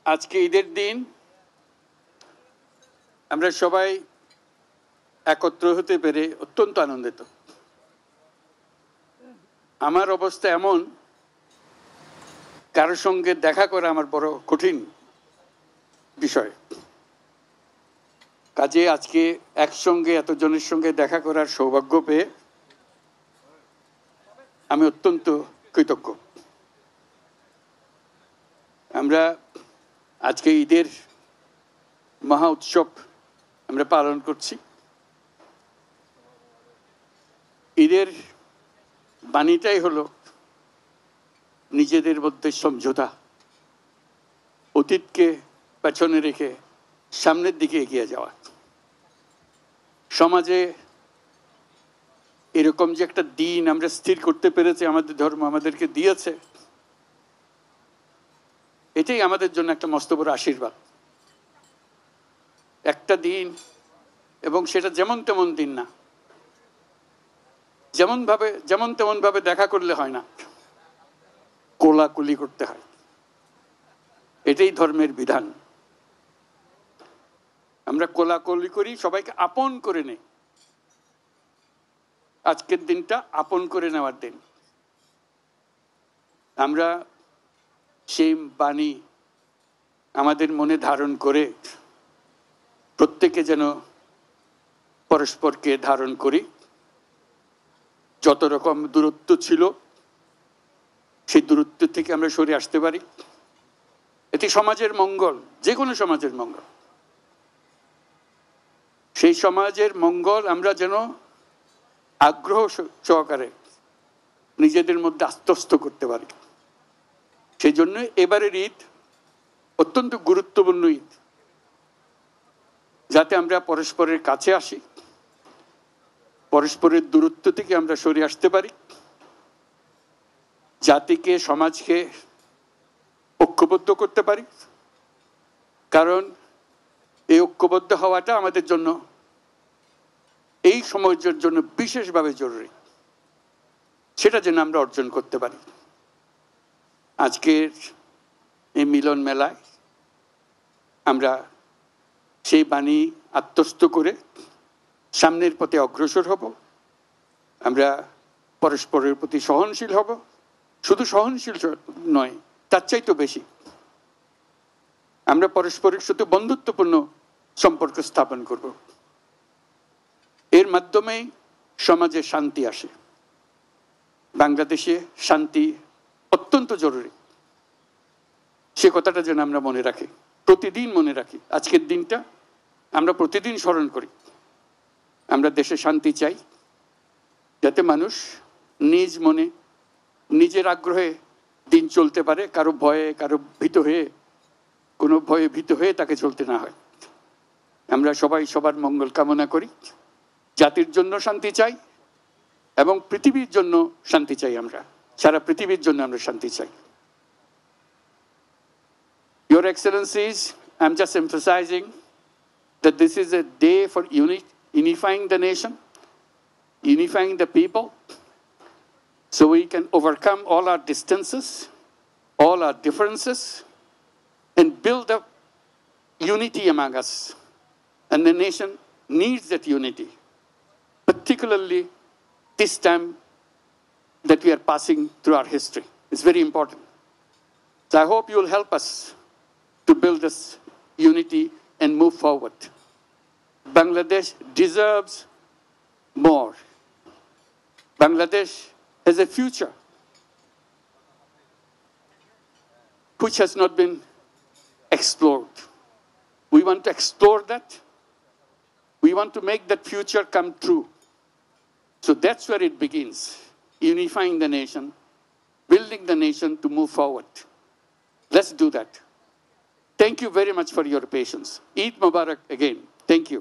আজকে ঈদের দিন আমরা সবাই একত্র হতে পেরে অত্যন্ত আনন্দিত। আমার অবস্থা এমন, কারোর সঙ্গে দেখা করা আমার বড় কঠিন বিষয়। কাজে আজকে একসঙ্গে এতজনের সঙ্গে দেখা করার সৌভাগ্য পেয়ে আমি অত্যন্ত কৃতজ্ঞ। আমরা আজকে ঈদের মহা উৎসব আমরা পালন করছি। ঈদের বাণীটাই হলো নিজেদের মধ্যে সমঝোতা, অতীতকে পেছনে রেখে সামনের দিকে এগিয়ে যাওয়া। সমাজে এরকম যে একটা দিন আমরা স্থির করতে পেরেছি, আমাদের ধর্ম আমাদেরকে দিয়েছে, এটাই আমাদের জন্য একটা মস্ত বড় আশীর্বাদ। একটা দিন, এবং সেটা যেমন তেমন দিন না, যেমন তেমন ভাবে দেখা করলে হয় না, কোলাকুলি করতে হয়। এটাই ধর্মের বিধান। আমরা কোলাকুলি করি, সবাইকে আপন করে নেই। আজকের দিনটা আপন করে নেওয়ার দিন। আমরা সেই বাণী আমাদের মনে ধারণ করে প্রত্যেকে যেন পরস্পরকে ধারণ করি। যত রকম দূরত্ব ছিল সেই দূরত্ব থেকে আমরা সরে আসতে পারি। এটি সমাজের মঙ্গল, যে কোনো সমাজের মঙ্গল। সেই সমাজের মঙ্গল আমরা যেন আগ্রহ সহকারে নিজেদের মধ্যে আত্মস্থ করতে পারি। সেই জন্য এবারের ঈদ অত্যন্ত গুরুত্বপূর্ণ ঈদ, যাতে আমরা পরস্পরের কাছে আসি, পরস্পরের দূরত্ব থেকে আমরা সরে আসতে পারি, জাতিকে সমাজকে ঐক্যবদ্ধ করতে পারি। কারণ এই ঐক্যবদ্ধ হওয়াটা আমাদের জন্য, এই সমাজের জন্য বিশেষভাবে জরুরি। সেটা যেন আমরা অর্জন করতে পারি। আজকের এই মিলন মেলায় আমরা সেই বাণী আত্মস্থ করে সামনের পথে অগ্রসর হব। আমরা পরস্পরের প্রতি সহনশীল হব। শুধু সহনশীল নয়, তার চাইতেও বেশি আমরা পরস্পরের সাথে বন্ধুত্বপূর্ণ সম্পর্ক স্থাপন করব। এর মাধ্যমেই সমাজে শান্তি আসে। বাংলাদেশে শান্তি অত্যন্ত জরুরি। সে কথাটা যেন আমরা মনে রাখি, প্রতিদিন মনে রাখি। আজকের দিনটা আমরা প্রতিদিন স্মরণ করি। আমরা দেশে শান্তি চাই, যাতে মানুষ নিজ মনে নিজের আগ্রহে দিন চলতে পারে, কারো ভয়ে, কারো ভীত হয়ে, কোনো ভয়ে ভীত হয়ে তাকে চলতে না হয়। আমরা সবাই সবার মঙ্গল কামনা করি। জাতির জন্য শান্তি চাই এবং পৃথিবীর জন্য শান্তি চাই। আমরা সারা পৃথিবীর জন্য আমরা শান্তি চাই। Your Excellencies, I'm just emphasizing that this is a day for unifying the nation, unifying the people, so we can overcome all our distances, all our differences, and build up unity among us. And the nation needs that unity, particularly this time that we are passing through our history. It's very important. So I hope you will help us to build this unity and move forward. Bangladesh deserves more. Bangladesh has a future which has not been explored. We want to explore that. We want to make that future come true. So that's where it begins, unifying the nation, building the nation to move forward. Let's do that. Thank you very much for your patience. Eid Mubarak again. Thank you.